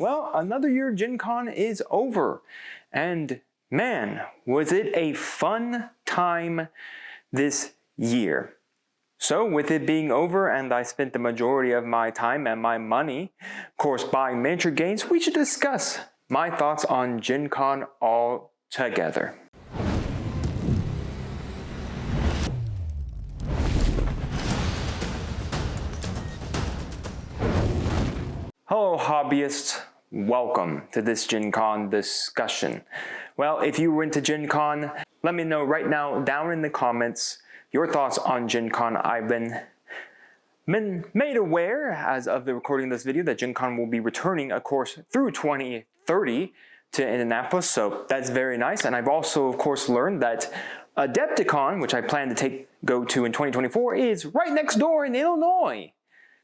Well, another year of Gen Con is over, and man, was it a fun time this year. So with it being over and I spent the majority of my time and my money, of course, buying miniature games, we should discuss my thoughts on Gen Con all together. Hello hobbyists, welcome to this Gen Con discussion. Well, if you were into Gen Con, let me know right now down in the comments your thoughts on Gen Con. I've been made aware as of the recording of this video that Gen Con will be returning, of course, through 2030 to Indianapolis, so that's very nice. And I've also, of course, learned that Adepticon, which I plan to go to in 2024, is right next door in Illinois.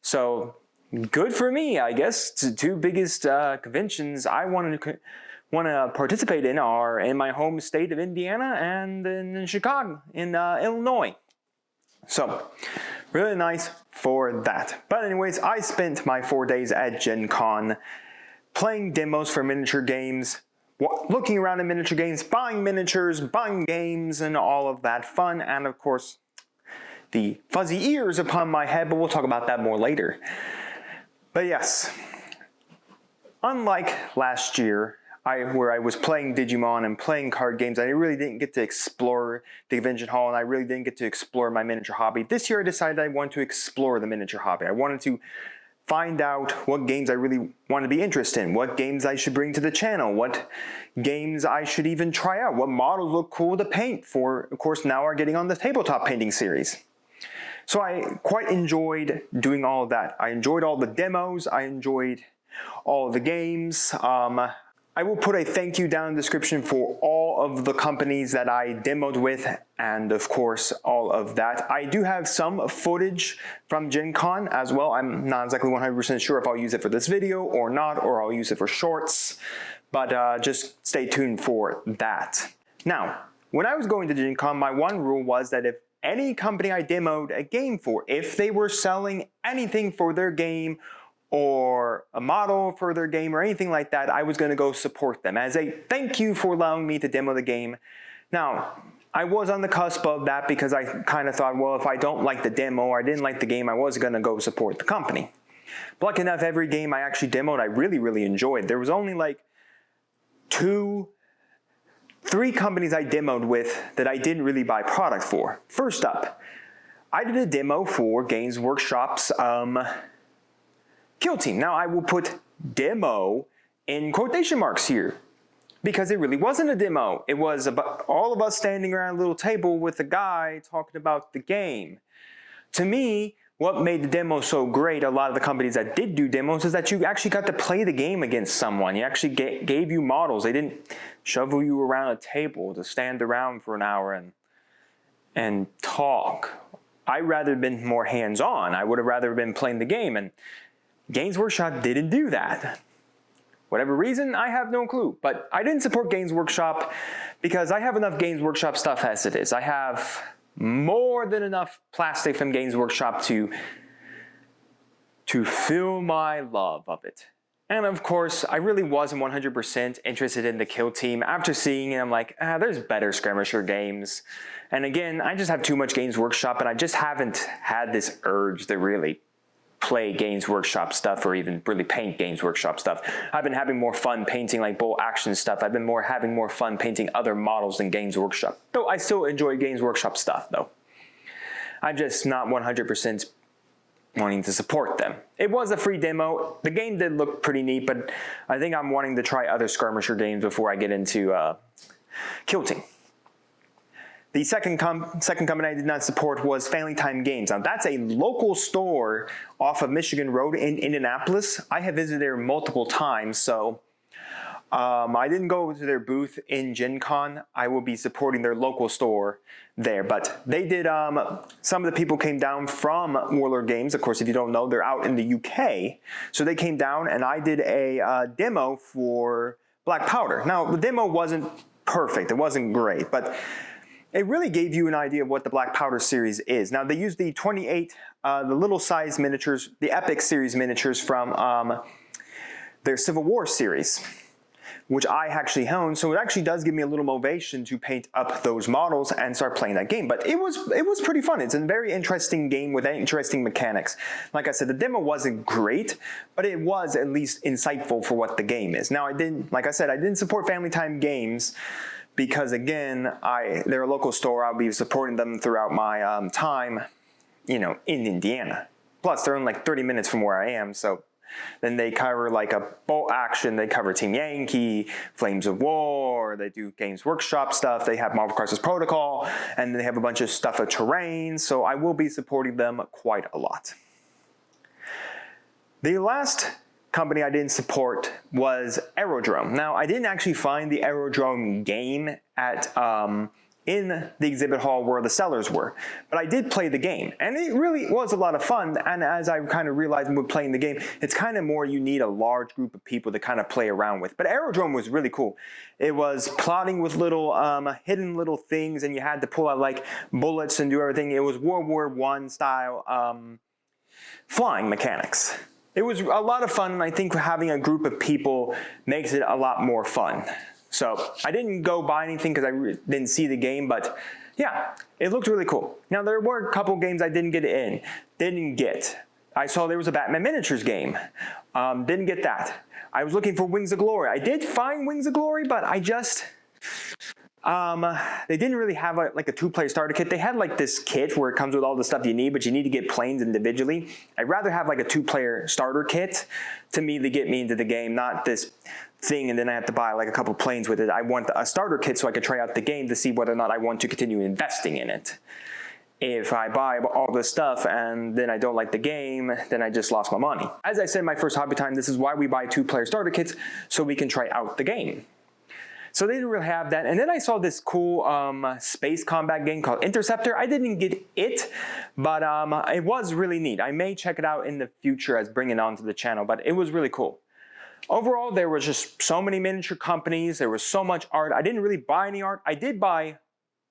So good for me, I guess. The two biggest conventions I want to participate in are in my home state of Indiana and in Chicago, in Illinois. So really nice for that. But anyways, I spent my 4 days at Gen Con playing demos for miniature games, looking around at miniature games, buying miniatures, buying games, and all of that fun. And of course, the fuzzy ears upon my head, but we'll talk about that more later. But yes, unlike last year, where I was playing Digimon and playing card games, I really didn't get to explore the convention hall, and I really didn't get to explore my miniature hobby. This year I decided I wanted to explore the miniature hobby. I wanted to find out what games I really want to be interested in, what games I should bring to the channel, what games I should even try out, what models look cool to paint for, of course, now are getting on the tabletop painting series. So I quite enjoyed doing all of that. I enjoyed all the demos, I enjoyed all of the games. I will put a thank you down in the description for all of the companies that I demoed with, and of course all of that. I do have some footage from Gen Con as well. I'm not exactly 100% sure if I'll use it for this video or not, or I'll use it for shorts, but just stay tuned for that. Now, when I was going to Gen Con, my one rule was that if any company I demoed a game for, if they were selling anything for their game or a model for their game or anything like that, I was going to go support them as a thank you for allowing me to demo the game. Now, I was on the cusp of that because I kind of thought, well, if I don't like the demo or I didn't like the game, I was going to go support the company. But lucky enough, every game I actually demoed, I really enjoyed. There was only like 3 companies I demoed with that I didn't really buy product for. First up, I did a demo for Games Workshop's Kill Team. Now I will put demo in quotation marks here because it really wasn't a demo. It was about all of us standing around a little table with a guy talking about the game. To me, what made the demo so great, a lot of the companies that did do demos, is that you actually got to play the game against someone. You actually gave you models. They didn't shovel you around a table to stand around for an hour and talk. I'd rather have been more hands-on. I would have rather been playing the game, and Games Workshop didn't do that. Whatever reason, I have no clue. But I didn't support Games Workshop because I have enough Games Workshop stuff as it is. I have more than enough plastic from Games Workshop to fill my love of it. And of course, I really wasn't 100% interested in the Kill Team. After seeing it, I'm like, there's better skirmisher games. And again, I just have too much Games Workshop, and I just haven't had this urge to really play Games Workshop stuff or even really paint Games Workshop stuff. I've been having more fun painting like bolt action stuff. I've been having more fun painting other models than Games Workshop. Though I still enjoy Games Workshop stuff though. I'm just not 100% wanting to support them. It was a free demo. The game did look pretty neat, but I think I'm wanting to try other skirmisher games before I get into Kill Team. The second company I did not support was Family Time Games. Now that's a local store off of Michigan Road in Indianapolis. I have visited there multiple times, so I didn't go to their booth in Gen Con. I will be supporting their local store there, but they did, some of the people came down from Warlord Games. Of course, if you don't know, they're out in the UK. So they came down and I did a demo for Black Powder. Now the demo wasn't perfect, it wasn't great, but it really gave you an idea of what the Black Powder series is. Now they used the 28, the little size miniatures, the Epic series miniatures from their Civil War series, which I actually own, so it actually does give me a little motivation to paint up those models and start playing that game. But it was pretty fun. It's a very interesting game with interesting mechanics. Like I said, the demo wasn't great, but it was at least insightful for what the game is. Now, like I said, I didn't support Family Time Games because, again, they're a local store. I'll be supporting them throughout my time, you know, in Indiana. Plus, they're only like 30 minutes from where I am, so then they cover like a bolt action, they cover Team Yankee, Flames of War, they do Games Workshop stuff, they have Marvel Crisis Protocol, and they have a bunch of stuff of terrain, so I will be supporting them quite a lot. The last company I didn't support was Aerodrome. Now, I didn't actually find the Aerodrome game at in the exhibit hall where the sellers were, but I did play the game, and it really was a lot of fun. And as I kind of realized when playing the game, it's kind of more you need a large group of people to kind of play around with. But Aerodrome was really cool. It was plotting with little hidden little things, and you had to pull out like bullets and do everything. It was World War I style flying mechanics. It was a lot of fun, and I think having a group of people makes it a lot more fun. So I didn't go buy anything because I didn't see the game, but yeah, it looked really cool. Now, there were a couple games I didn't get. I saw there was a Batman Miniatures game. Didn't get that. I was looking for Wings of Glory. I did find Wings of Glory, but I just, they didn't really have like a two-player starter kit. They had like this kit where it comes with all the stuff you need, but you need to get planes individually. I'd rather have like a two-player starter kit to immediately get me into the game, not this thing and then I have to buy like a couple planes with it. I want a starter kit so I could try out the game to see whether or not I want to continue investing in it. If I buy all this stuff and then I don't like the game, then I just lost my money. As I said in my first hobby time, this is why we buy two-player starter kits, so we can try out the game. So they didn't really have that. And then I saw this cool space combat game called Interceptor. I didn't get it, but it was really neat. I may check it out in the future as bring it onto the channel, but it was really cool. Overall, there was just so many miniature companies. There was so much art. I didn't really buy any art. I did buy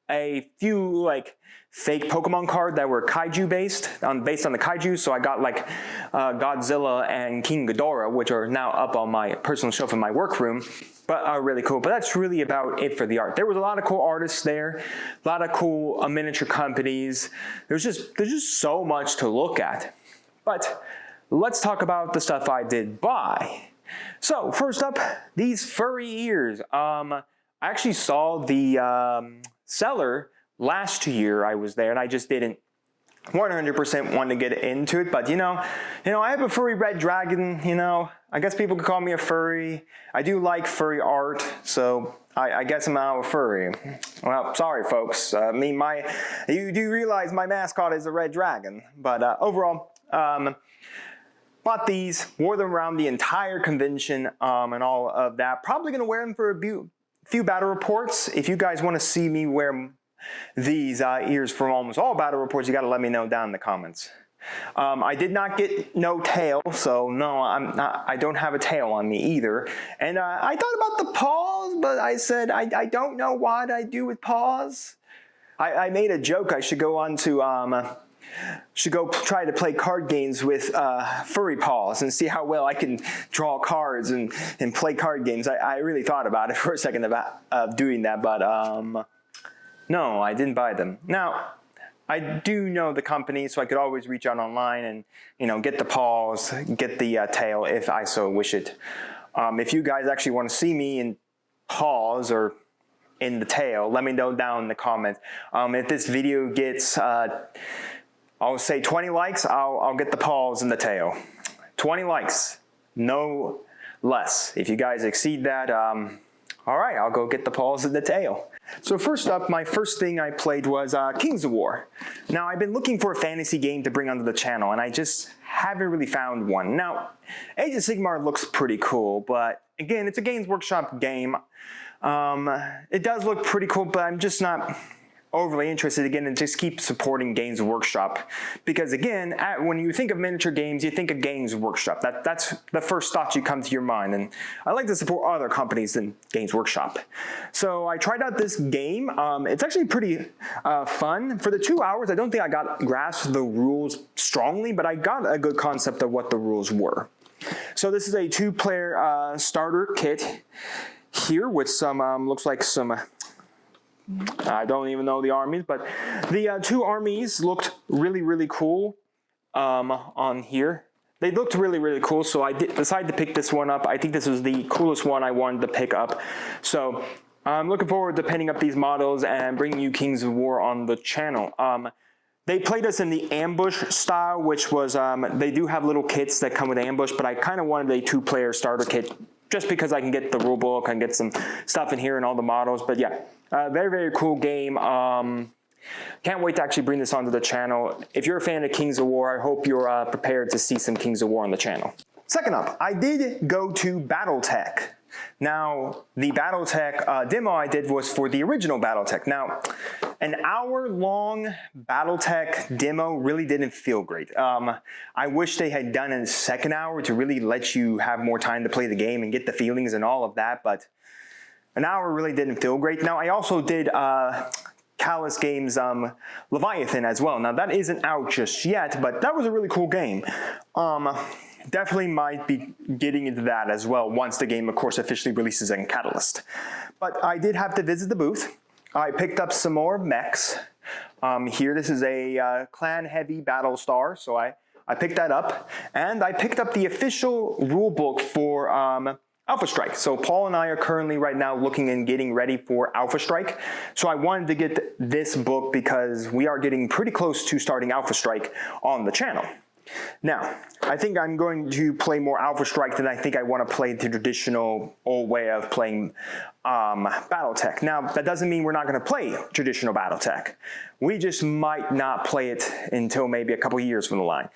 a few like fake Pokemon cards that were kaiju based on the kaiju. So I got like Godzilla and King Ghidorah, which are now up on my personal shelf in my workroom, but are really cool. But that's really about it for the art. There was a lot of cool artists there, a lot of cool miniature companies. There's just so much to look at. But let's talk about the stuff I did buy. So first up, these furry ears. I actually saw the seller last year. I was there, and I just didn't 100% want to get into it. But you know, I have a furry red dragon. You know, I guess people could call me a furry. I do like furry art, so I guess I'm now a furry. Well, sorry, folks. You do realize my mascot is a red dragon, but overall. Bought these, wore them around the entire convention and all of that. Probably going to wear them for a few battle reports. If you guys want to see me wear these ears for almost all battle reports, you got to let me know down in the comments. I did not get no tail, so no, I don't have a tail on me either. And I thought about the paws, but I said I don't know what I do with paws. I made a joke I should go on to should go try to play card games with furry paws and see how well I can draw cards and play card games. I really thought about it for a second about doing that, but no, I didn't buy them. Now, I do know the company, so I could always reach out online and get the paws, get the tail if I so wish it. If you guys actually want to see me in paws or in the tail, let me know down in the comments. If this video gets I'll say 20 likes, I'll get the paws and the tail. 20 likes, no less. If you guys exceed that, all right, I'll go get the paws and the tail. So first up, my first thing I played was Kings of War. Now, I've been looking for a fantasy game to bring onto the channel, and I just haven't really found one. Now, Age of Sigmar looks pretty cool, but again, it's a Games Workshop game. It does look pretty cool, but I'm just not overly interested again and just keep supporting Games Workshop, because again, when you think of miniature games, you think of Games Workshop. That's the first thought you come to your mind, and I like to support other companies than Games Workshop. So I tried out this game. It's actually pretty fun. For the 2 hours, I don't think I grasped the rules strongly, but I got a good concept of what the rules were. So this is a 2-player starter kit here with some, looks like some, I don't even know the armies, but the 2 armies looked really, really cool on here. They looked really, really cool, so I decided to pick this one up. I think this was the coolest one I wanted to pick up. So I'm looking forward to painting up these models and bringing you Kings of War on the channel. They played us in the ambush style, which was, they do have little kits that come with ambush, but I kind of wanted a 2-player starter kit just because I can get the rule book, I can get some stuff in here and all the models. But yeah, very, very cool game. Can't wait to actually bring this onto the channel. If you're a fan of Kings of War, I hope you're prepared to see some Kings of War on the channel. Second up, I did go to Battletech. Now, the Battletech demo I did was for the original Battletech. Now, an hour-long Battletech demo really didn't feel great. I wish they had done a second hour to really let you have more time to play the game and get the feelings and all of that, but an hour really didn't feel great. Now, I also did Callus Games Leviathan as well. Now, that isn't out just yet, but that was a really cool game. Definitely might be getting into that as well once the game, of course, officially releases in Catalyst. But I did have to visit the booth. I picked up some more mechs. Here, this is a Clan Heavy Battle Star, so I picked that up. And I picked up the official rulebook for Alpha Strike. So Paul and I are currently right now looking and getting ready for Alpha Strike. So I wanted to get this book because we are getting pretty close to starting Alpha Strike on the channel. Now, I think I'm going to play more Alpha Strike than I think I want to play the traditional old way of playing Battletech. Now, that doesn't mean we're not going to play traditional Battletech. We just might not play it until maybe a couple years from the line.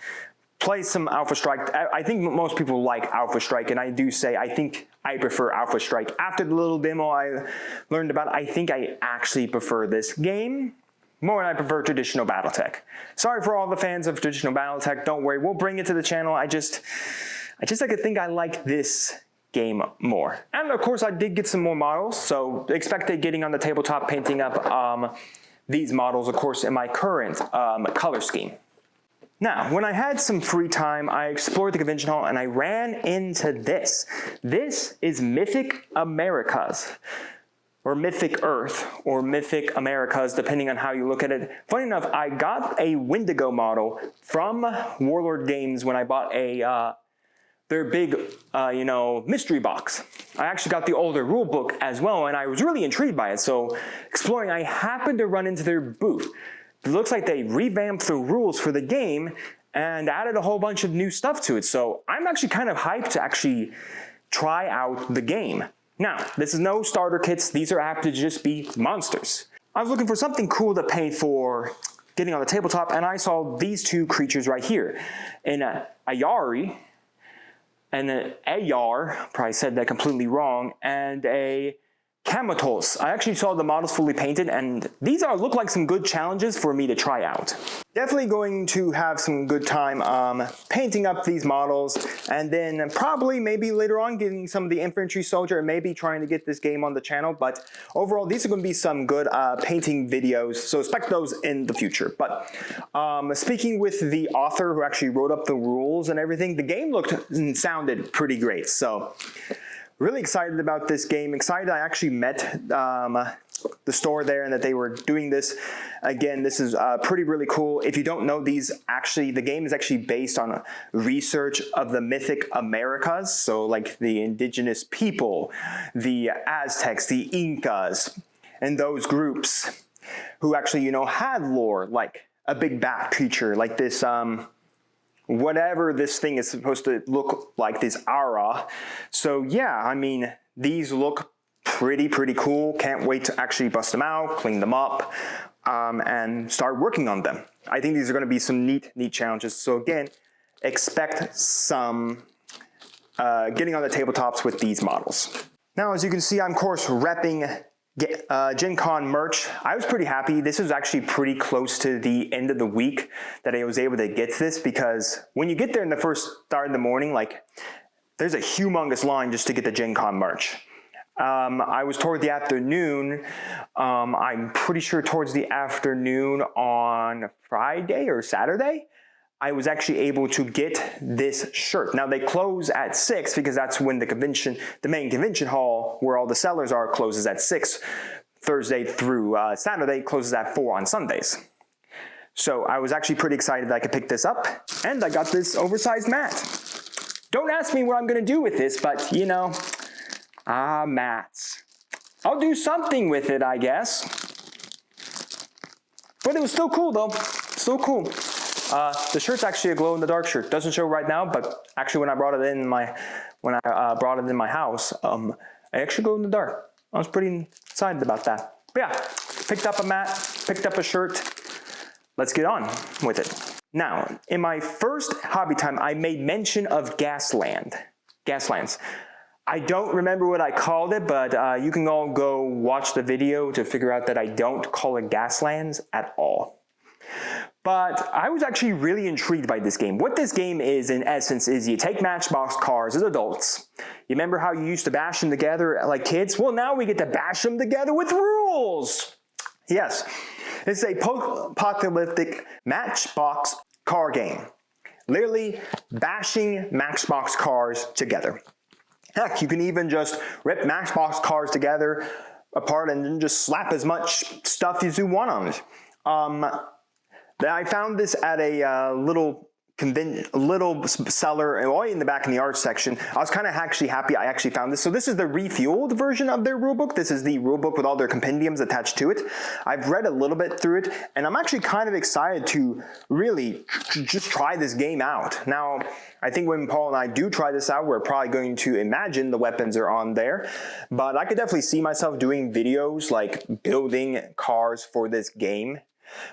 Play some Alpha Strike. I think most people like Alpha Strike, and I do say I think I prefer Alpha Strike. After the little demo I learned about, I think I actually prefer this game more than I prefer traditional Battletech. Sorry for all the fans of traditional Battletech, don't worry, we'll bring it to the channel. I just like to think I like this game more. And of course I did get some more models, so expect getting on the tabletop painting up these models, of course, in my current color scheme. Now, when I had some free time, I explored the convention hall and I ran into this. This is Mythic Americas, or Mythic Earth, or Mythic Americas, depending on how you look at it. Funny enough, I got a Wendigo model from Warlord Games when I bought their big, mystery box. I actually got the older rule book as well, and I was really intrigued by it. So exploring, I happened to run into their booth. It looks like they revamped the rules for the game and added a whole bunch of new stuff to it. So I'm actually kind of hyped to actually try out the game. Now, this is no starter kits. These are apt to just be monsters. I was looking for something cool to paint for getting on the tabletop, and I saw these 2 creatures right here. An Ayari, and an Ayar, probably said that completely wrong, and a 𝐒𝐄𝐿. I actually saw the models fully painted, and these look like some good challenges for me to try out. Definitely going to have some good time painting up these models, and then probably maybe later on getting some of the infantry soldier and maybe trying to get this game on the channel. But overall, these are going to be some good painting videos, so expect those in the future. But speaking with the author who actually wrote up the rules and everything, the game looked and sounded pretty great. So really excited about this game. Excited I actually met the store there and that they were doing this. Again, this is really cool. If you don't know, the game is actually based on research of the Mythic Americas. So like the indigenous people, the Aztecs, the Incas, and those groups who actually, had lore, like a big bat creature, like this, whatever this thing is supposed to look like, this aura. So yeah, I mean, these look pretty cool. Can't wait to actually bust them out, clean them up, and start working on them. I think these are going to be some neat challenges. So again, expect some getting on the tabletops with these models. Now, as you can see, I'm of course repping Gen Con merch. I was pretty happy. This was actually pretty close to the end of the week that I was able to get this, because when you get there in the first start in the morning, like, there's a humongous line just to get the Gen Con merch. I was toward the afternoon, I'm pretty sure towards the afternoon on Friday or Saturday, I was actually able to get this shirt. Now they close at 6 because that's when the main convention hall where all the sellers are closes at 6 Thursday through Saturday, closes at 4 on Sundays. So I was actually pretty excited that I could pick this up, and I got this oversized mat. Don't ask me what I'm gonna do with this, but you know, mats. I'll do something with it, I guess. But it was still cool though, still cool. The shirt's actually a glow-in-the-dark shirt. Doesn't show right now, but actually when I brought it in my house, I actually glow in the dark. I was pretty excited about that. But yeah, picked up a mat, picked up a shirt. Let's get on with it. Now, in my first hobby time, I made mention of Gaslands. I don't remember what I called it, but you can all go watch the video to figure out that I don't call it Gaslands at all. But I was actually really intrigued by this game. What this game is, in essence, is you take Matchbox cars as adults. You remember how you used to bash them together like kids? Well, now we get to bash them together with rules. Yes, it's a post-apocalyptic Matchbox car game. Literally bashing Matchbox cars together. Heck, you can even just rip Matchbox cars together apart and then just slap as much stuff as you want on it. I found this at a little seller in the back in the art section. I was kind of actually happy I actually found this. So this is the refueled version of their rulebook. This is the rulebook with all their compendiums attached to it. I've read a little bit through it, and I'm actually kind of excited to really just try this game out. Now, I think when Paul and I do try this out, we're probably going to imagine the weapons are on there, but I could definitely see myself doing videos like building cars for this game.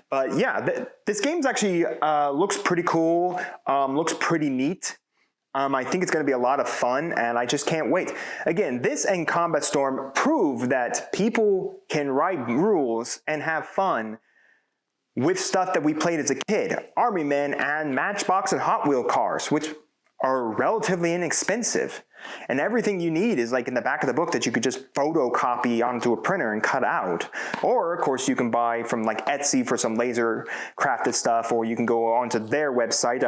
But yeah, this game's actually looks pretty cool, looks pretty neat. I think it's going to be a lot of fun, and I just can't wait. Again, this and Combat Storm prove that people can write rules and have fun with stuff that we played as a kid. Army Men and Matchbox and Hot Wheel cars, which are relatively inexpensive. And everything you need is like in the back of the book that you could just photocopy onto a printer and cut out. Or, of course, you can buy from like Etsy for some laser crafted stuff, or you can go onto their website,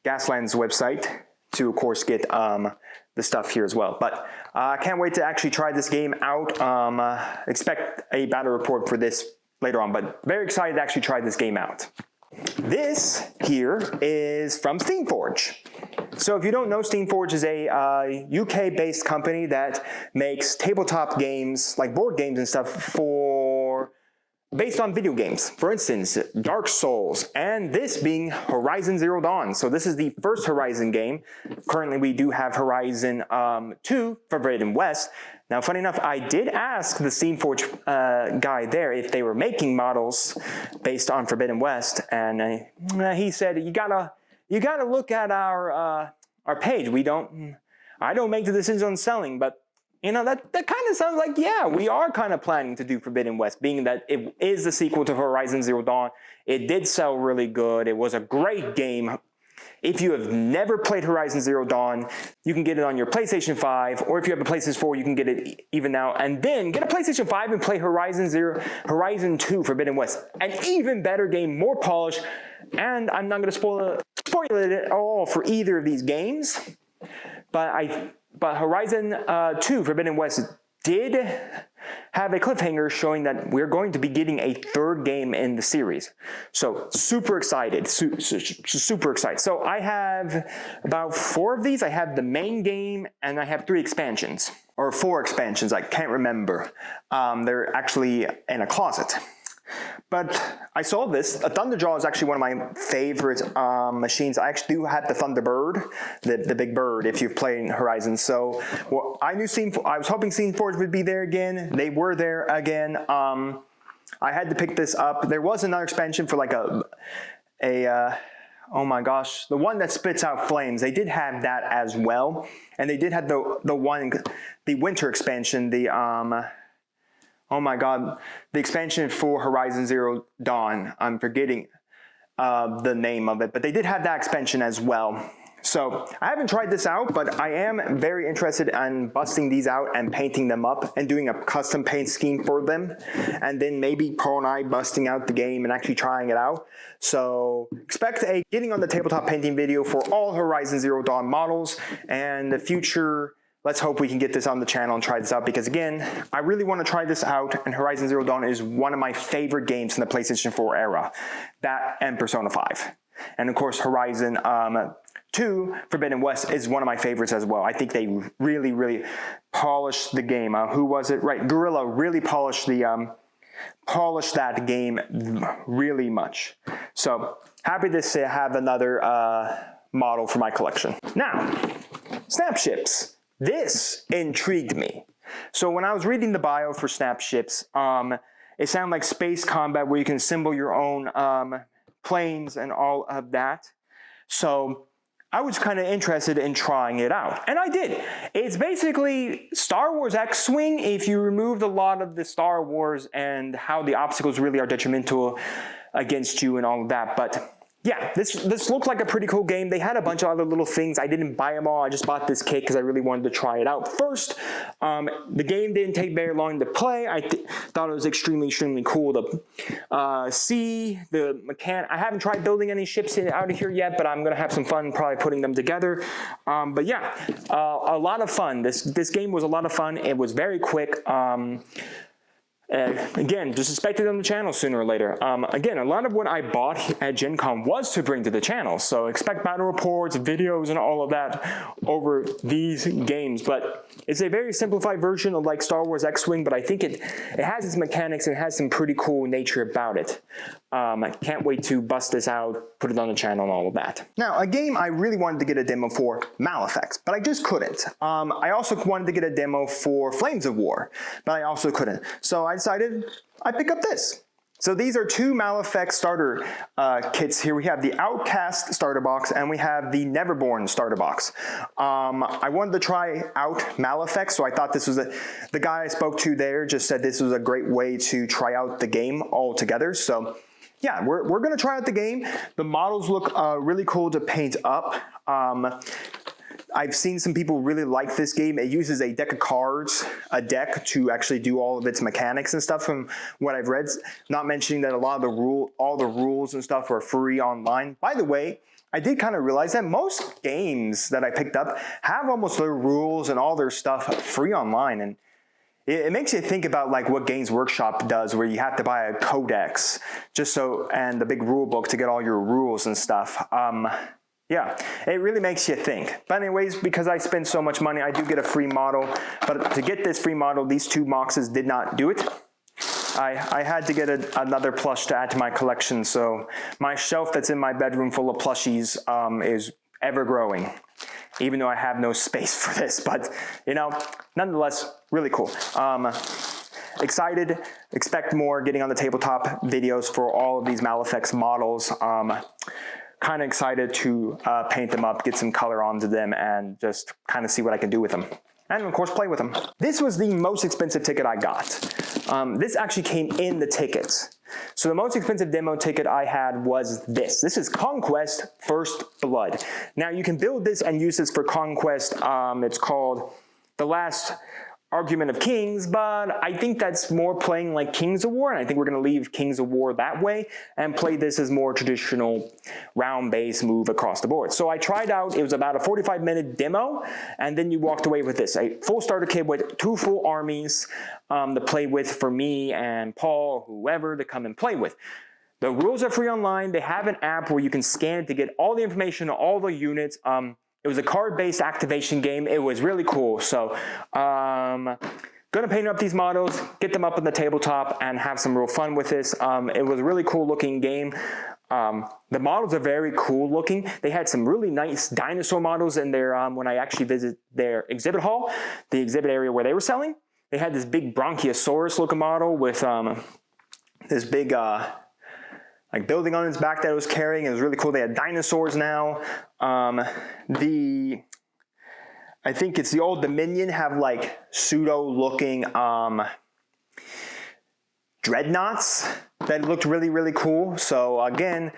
Gasland's website, to, of course, get the stuff here as well. But I can't wait to actually try this game out. Expect a battle report for this later on, but very excited to actually try this game out. This here is from Steamforge. So if you don't know, Steamforge is a UK-based company that makes tabletop games, like board games and stuff, based on video games. For instance, Dark Souls, and this being Horizon Zero Dawn. So this is the first Horizon game. Currently we do have Horizon 2, Forbidden West. Now, funny enough, I did ask the Steamforge guy there if they were making models based on Forbidden West, and he said, you gotta look at our page. I don't make the decisions on selling, but you know, that kind of sounds like, yeah, we are kind of planning to do Forbidden West, being that it is the sequel to Horizon Zero Dawn. It did sell really good. It was a great game. If you have never played Horizon Zero Dawn, you can get it on your PlayStation 5, or if you have a PlayStation 4, you can get it even now, and then get a PlayStation 5 and play Horizon 2 Forbidden West. An even better game, more polished, and I'm not going to spoil it at all for either of these games, but Horizon 2 Forbidden West did have a cliffhanger showing that we're going to be getting a third game in the series. So super excited, super excited. So I have about 4 of these. I have the main game and I have 3 expansions, or 4 expansions, I can't remember. They're actually in a closet. But I saw this. A Thunderjaw is actually one of my favorite machines. I actually do have the Thunderbird, the big bird, if you've played Horizon. So well, I was hoping Steamforge would be there again. They were there again. I had to pick this up. There was another expansion for like oh my gosh, the one that spits out flames. They did have that as well, and they did have the winter expansion. Oh my god, the expansion for Horizon Zero Dawn. I'm forgetting the name of it, but they did have that expansion as well So I haven't tried this out, but I am very interested in busting these out and painting them up and doing a custom paint scheme for them. And then maybe Paul and I busting out the game and actually trying it out. So expect a getting on the tabletop painting video for all Horizon Zero Dawn models, and the future, let's hope we can get this on the channel and try this out, because again, I really want to try this out, and Horizon Zero Dawn is one of my favorite games in the PlayStation 4 era. That and Persona 5. And of course Horizon 2 Forbidden West is one of my favorites as well. I think they really polished the game. Who was it? Right, Guerrilla really polished that game really much. So happy to have another model for my collection. Now, snap ships. This intrigued me. So when I was reading the bio for snap ships, it sounded like space combat where you can assemble your own planes and all of that. So I was kind of interested in trying it out, and I did. It's basically Star Wars X-Wing if you removed a lot of the Star Wars and how the obstacles really are detrimental against you and all of that. But yeah, this looks like a pretty cool game. They had a bunch of other little things. I didn't buy them all. I just bought this kit because I really wanted to try it out first. The game didn't take very long to play. I thought it was extremely cool to see the mechanic. I haven't tried building any ships out of here yet, but I'm going to have some fun probably putting them together. But yeah, a lot of fun. This game was a lot of fun. It was very quick. Again, just expect it on the channel sooner or later. Again, a lot of what I bought at Gen Con was to bring to the channel, so expect battle reports, videos, and all of that over these games. But it's a very simplified version of like Star Wars X-Wing, but I think it has its mechanics and has some pretty cool nature about it. I can't wait to bust this out, put it on the channel, and all of that. Now, a game I really wanted to get a demo for, Malefics, but I just couldn't. I also wanted to get a demo for Flames of War, but I also couldn't. So I decided I'd pick up this. So these are two Malefic starter kits here. We have the Outcast starter box and we have the Neverborn starter box. I wanted to try out Malefic, so I thought this was the guy I spoke to there just said this was a great way to try out the game all together. So yeah, we're gonna try out the game. The models look really cool to paint up. I've seen some people really like this game. It uses a deck of cards, a deck, to actually do all of its mechanics and stuff from what I've read. Not mentioning that a lot of all the rules and stuff are free online. By the way, I did kind of realize that most games that I picked up have almost their rules and all their stuff free online. And it makes you think about like what Games Workshop does, where you have to buy a codex and the big rule book to get all your rules and stuff. Yeah, it really makes you think. But anyways, because I spend so much money, I do get a free model. But to get this free model, these two boxes did not do it. I had to get another plush to add to my collection. So my shelf that's in my bedroom full of plushies is ever growing, even though I have no space for this. But, you know, nonetheless, really cool. Excited, expect more getting on the tabletop videos for all of these Malefics models. Kind of excited to paint them up, get some color onto them, and just kind of see what I can do with them. And of course, play with them. This was the most expensive ticket I got. This actually came in the tickets. So the most expensive demo ticket I had was this. This is Conquest First Blood. Now you can build this and use this for Conquest. It's called The Last Argument of Kings, but I think that's more playing like Kings of War, and I think we're going to leave Kings of War that way and play this as more traditional round-based move across the board. So I tried out, it was about a 45-minute demo, and then you walked away with this, a full starter kit with 2 full armies to play with for me and Paul, whoever, to come and play with. The rules are free online. They have an app where you can scan to get all the information on all the units. It was a card-based activation game. It was really cool. So, gonna paint up these models, get them up on the tabletop, and have some real fun with this. It was a really cool looking game. The models are very cool looking. They had some really nice dinosaur models in there when I actually visited their exhibit hall, the exhibit area where they were selling. They had this big Bronchiosaurus looking model with this big like building on its back that it was carrying. It was really cool. They had dinosaurs now. I think it's the Old Dominion have like pseudo looking dreadnoughts that looked really cool. So again,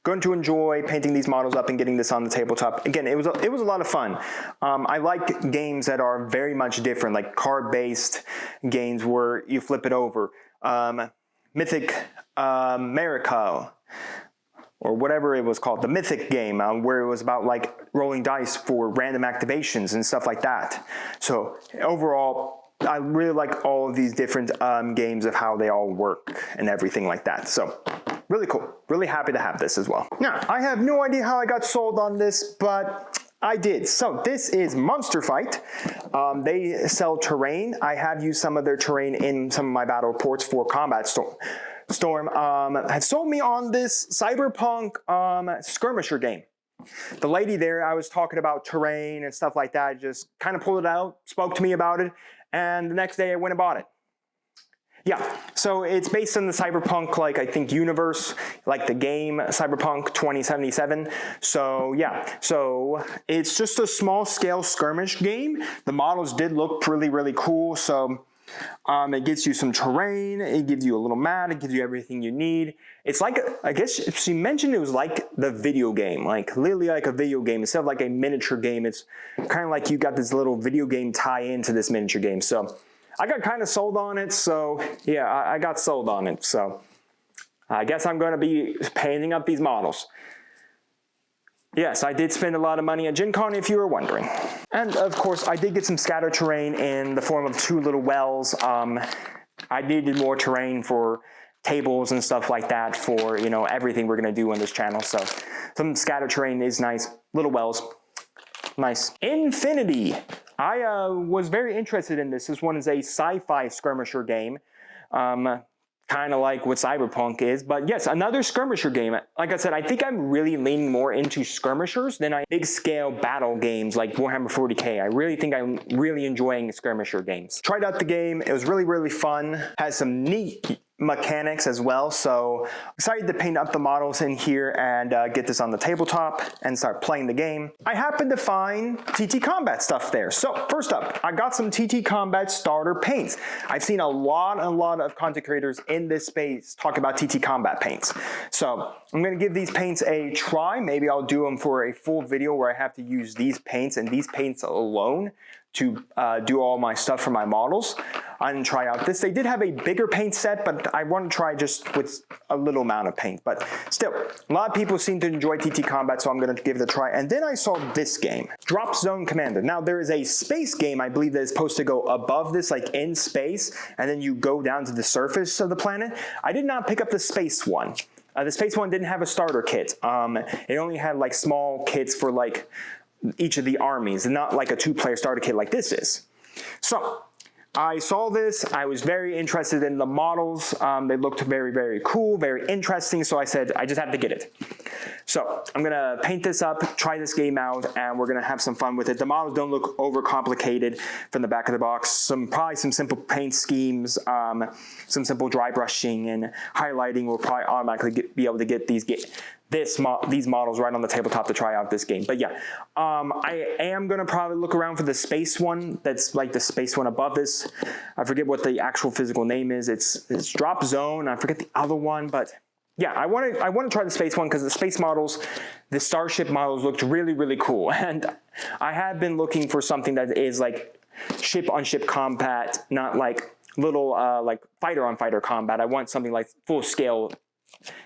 going to enjoy painting these models up and getting this on the tabletop. Again, it was a lot of fun. I like games that are very much different, like card-based games where you flip it over. Mythic America, or whatever it was called, the Mythic game, where it was about like rolling dice for random activations and stuff like that. So overall, I really like all of these different games of how they all work and everything like that. So really cool. Really happy to have this as well. Now, I have no idea how I got sold on this, but I did. So this is Monster Fight. They sell terrain. I have used some of their terrain in some of my battle reports for Combat Storm. Had sold me on this Cyberpunk skirmisher game. The lady there, I was talking about terrain and stuff like that, just kind of pulled it out, spoke to me about it, and the next day I went and bought it. Yeah, so it's based on the Cyberpunk, like, I think, universe, like the game Cyberpunk 2077. So yeah, so it's just a small scale skirmish game. The models did look really cool. So it gives you some terrain, it gives you a little map, it gives you everything you need. It's like, I guess she mentioned it was like the video game, like literally like a video game. Instead of like a miniature game, it's kind of like you got this little video game tie into this miniature game. So I got kind of sold on it. So yeah, I got sold on it. So I guess I'm going to be painting up these models. Yes, I did spend a lot of money at Gen Con, if you were wondering. And of course, I did get some scatter terrain in the form of 2 little wells. I needed more terrain for tables and stuff like that for, you know, everything we're gonna do on this channel. So some scatter terrain is nice. Little wells, nice. Infinity. I was very interested in this. This one is a sci-fi skirmisher game. Kind of like what Cyberpunk is, but yes, another skirmisher game. Like I said, I think I'm really leaning more into skirmishers than big scale battle games like Warhammer 40K. I really think I'm really enjoying skirmisher games. Tried out the game, it was really fun. Has some neat mechanics as well, so excited to paint up the models in here and get this on the tabletop and start playing the game. I happened to find TT Combat stuff there. So first up, I got some TT Combat starter paints. I've seen a lot of content creators in this space talk about TT Combat paints. So I'm gonna give these paints a try. Maybe I'll do them for a full video where I have to use these paints and these paints alone to do all my stuff for my models. I didn't try out this. They did have a bigger paint set, but I want to try just with a little amount of paint. But still, a lot of people seem to enjoy TT Combat, so I'm going to give it a try. And then I saw this game, Drop Zone Commander. Now, there is a space game, I believe, that is supposed to go above this, like in space, and then you go down to the surface of the planet. I did not pick up the space one. The space one didn't have a starter kit. It only had like small kits for like each of the armies, and not like a 2-player starter kit like this is. So I saw this, I was very interested in the models. They looked very cool, very interesting, so I said I just have to get it. So I'm gonna paint this up, try this game out, and we're gonna have some fun with it. The models don't look overcomplicated from the back of the box. Probably some simple paint schemes, some simple dry brushing and highlighting will probably automatically be able to get these models right on the tabletop to try out this game. But yeah, I am gonna probably look around for the space one that's like the space one above this. I forget what the actual physical name is. It's Drop Zone. I forget the other one, but yeah, I want to try the space one because the space models, the starship models looked really cool. And I have been looking for something that is like ship-on-ship combat, not like little like fighter-on-fighter combat. I want something like full-scale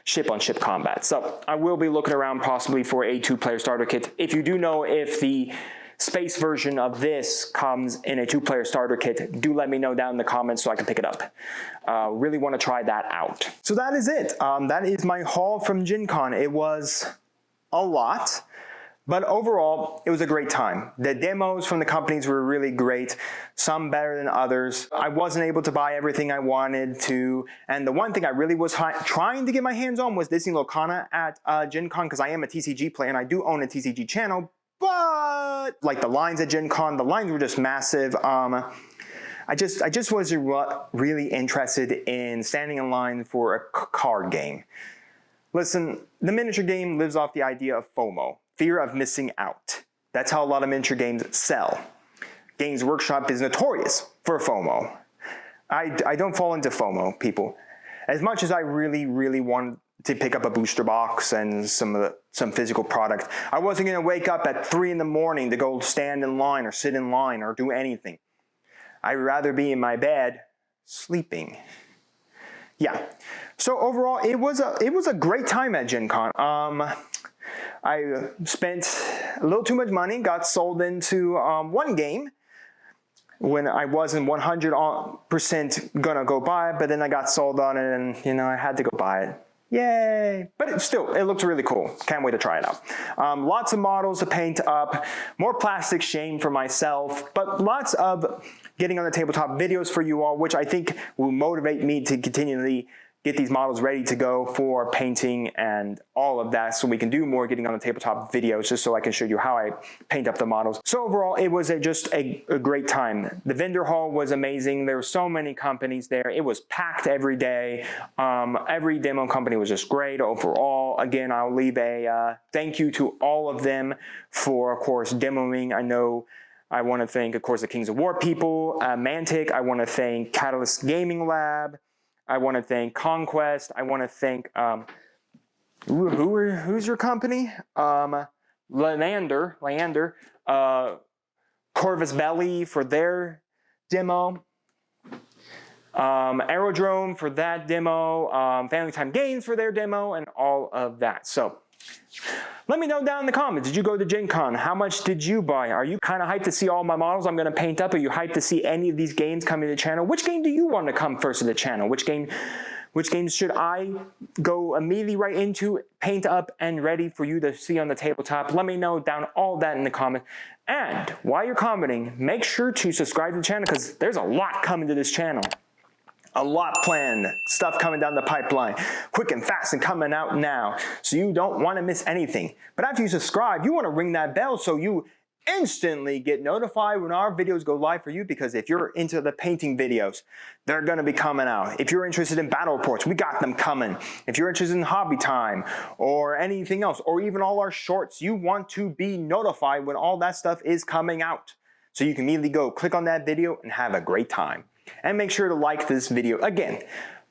ship-on-ship combat. So I will be looking around possibly for a 2-player starter kit. If you do know if the space version of this comes in a 2-player starter kit, do let me know down in the comments so I can pick it up. Really want to try that out. So that is it. That is my haul from Gen Con. It was a lot, but overall, it was a great time. The demos from the companies were really great, some better than others. I wasn't able to buy everything I wanted to, and the one thing I really was trying to get my hands on was Disney Lorcana at Gen Con, because I am a TCG player and I do own a TCG channel, but like the lines at Gen Con, the lines were just massive. I just wasn't really interested in standing in line for a card game. Listen, the miniature game lives off the idea of FOMO. Fear of missing out. That's how a lot of miniature games sell. Games Workshop is notorious for FOMO. I don't fall into FOMO, people. As much as I really want to pick up a booster box and some physical product. I wasn't gonna wake up at 3 in the morning to go stand in line or sit in line or do anything. I'd rather be in my bed sleeping. Yeah. So overall, it was a great time at Gen Con. I spent a little too much money, got sold into one game when I wasn't 100% gonna go buy it, but then I got sold on it and, you know, I had to go buy it. Yay! But it looked really cool. Can't wait to try it out. Lots of models to paint up, more plastic shame for myself, but lots of getting on the tabletop videos for you all, which I think will motivate me to continually get these models ready to go for painting and all of that, so we can do more getting on the tabletop videos, just so I can show you how I paint up the models. So overall, it was just a great time. The vendor hall was amazing. There were so many companies there. It was packed every day. Every demo company was just great overall. Again, I'll leave a thank you to all of them for, of course, demoing. I know I want to thank, of course, the Kings of War people, Mantic. I want to thank Catalyst Gaming Lab. I want to thank Conquest. I want to thank, who's your company? Lynnvanders, Corvus Belli for their demo, Aerodrome for that demo, Family Time Games for their demo, and all of that. So let me know down in the comments, did you go to Gen Con? How much did you buy? Are you kind of hyped to see all my models I'm going to paint up? Are you hyped to see any of these games coming to the channel? Which game do you want to come first to the channel? Which games should I go immediately right into, paint up, and ready for you to see on the tabletop? Let me know down all that in the comments. And while you're commenting, make sure to subscribe to the channel, because there's a lot coming to this channel. A lot planned, stuff coming down the pipeline, quick and fast and coming out now, so you don't want to miss anything. But after you subscribe, you want to ring that bell so you instantly get notified when our videos go live for you, because if you're into the painting videos, they're going to be coming out. If you're interested in battle reports, we got them coming. If you're interested in hobby time or anything else, or even all our shorts, you want to be notified when all that stuff is coming out, so you can immediately go click on that video and have a great time. And make sure to like this video. Again,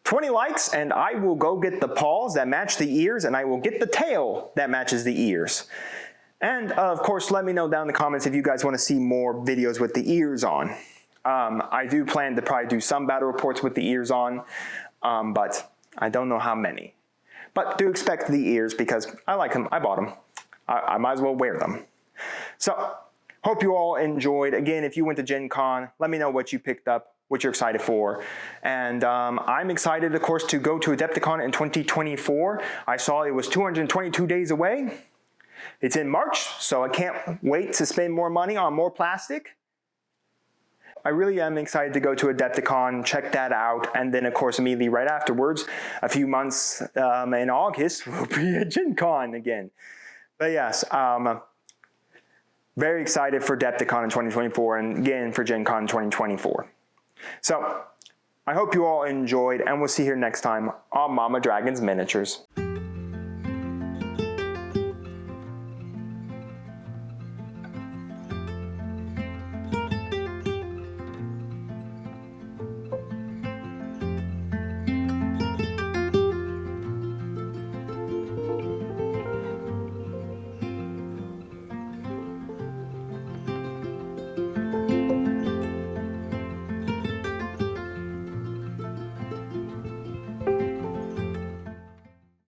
20 likes and I will go get the paws that match the ears, and I will get the tail that matches the ears. And of course, let me know down in the comments if you guys want to see more videos with the ears on. I do plan to probably do some battle reports with the ears on, but I don't know how many. But do expect the ears, because I like them. I bought them. I might as well wear them. So, hope you all enjoyed. Again, if you went to Gen Con, let me know what you picked up, what you're excited for. And I'm excited, of course, to go to Adepticon in 2024. I saw it was 222 days away. It's in March, so I can't wait to spend more money on more plastic. I really am excited to go to Adepticon, check that out, and then, of course, immediately right afterwards, a few months in August, we'll be at Gen Con again. But yes, very excited for Adepticon in 2024, and again for Gen Con in 2024. So, I hope you all enjoyed, and we'll see you here next time on Mama Dragon's Miniatures.